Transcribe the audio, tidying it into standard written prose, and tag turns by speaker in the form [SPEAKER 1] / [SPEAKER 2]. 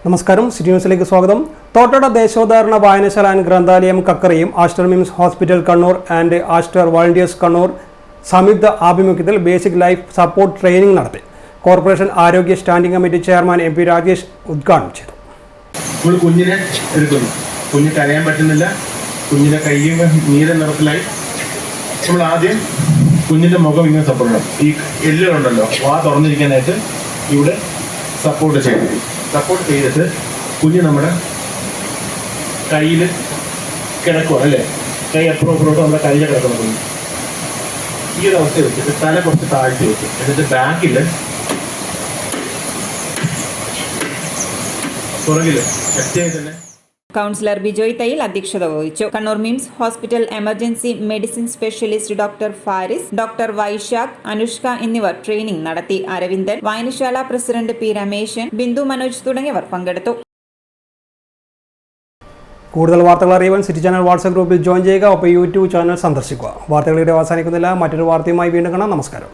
[SPEAKER 1] നമസ്കാരം, സിറ്റി ന്യൂസിലേക്ക് സ്വാഗതം. തോട്ടട ദേശോദ്ധാരണ വായനശാല ആൻഡ് ഗ്രന്ഥാലയം കക്കറയും Aster MIMS hospital Kannur and Aster volunteers Kannur സംയുക്ത ആഭിമുഖ്യത്തിൽ ബേസിക് ലൈഫ് സപ്പോർട്ട് ട്രെയിനിംഗ് നടത്തി. കോർപ്പറേഷൻ ആരോഗ്യ standing committee chairman MP Rajesh ഉദ്ഘാടനം ചെയ്തു.
[SPEAKER 2] കുഞ്ഞിനെ എടുക്കുന്നു, കുഞ്ഞ് കരയാൻ പറ്റുന്നില്ല, കുഞ്ഞിന്റെ കയ്യും നീല നിറത്തിലായി. നമ്മൾ ആദ്യം കുഞ്ഞിന്റെ മുഖം ഇങ്ങനെ സപ്പോർട്ട് ചെയ്യണം. ഈ എല്ലുകളുണ്ടല്ലോ, വാ തുറന്നിരിക്കാനായിട്ട് ഇവിടെ സപ്പോർട്ട് ചെയ്യണം. സപ്പോർട്ട് ചെയ്തിട്ട് കുഞ്ഞ് നമ്മുടെ കയ്യിൽ കിടക്കുക, അല്ലേ? കൈ അപ്പുറം അപ്പുറത്തോട്ട് നമ്മുടെ കയ്യിൽ കിടക്കണം. കുഞ്ഞ് ഈ ഒരു അവസ്ഥ വെച്ചിട്ട് തല കുറച്ച് താഴ്ത്തി വെക്കും. എന്നിട്ട് ബാക്കിൽ പുറകില് ശക്തിയായി തന്നെ
[SPEAKER 3] കൗൺസിലർ ബിജോയ് തയ്യിൽ അധ്യക്ഷത വഹിച്ചു. Kannur MIMS hospital emergency medicine specialist doctor Faris, doctor Vaishakh, Anushka എന്നിവർ ട്രെയിനിംഗ് നടത്തി. അരവിന്ദൻ, വായനശാല പ്രസിഡന്റ് P രമേശൻ, ബിന്ദു മനോജ് തുടങ്ങിയവർ പങ്കെടുത്തു.
[SPEAKER 1] കൂടുതൽ വാർത്തകൾ അറിയുവാൻ സിറ്റി ചാനൽ വാട്സ്ആപ്പ് ഗ്രൂപ്പിൽ ജോയിൻ ചെയ്യുക. ഒപ്പം YouTube ചാനൽ സന്ദർശിക്കുക. വാർത്തകളുടെ അവസാനിക്കുന്നില്ല. മറ്റൊരു വാർത്തയുമായി വീണ്ടും കാണാം. നമസ്കാരം.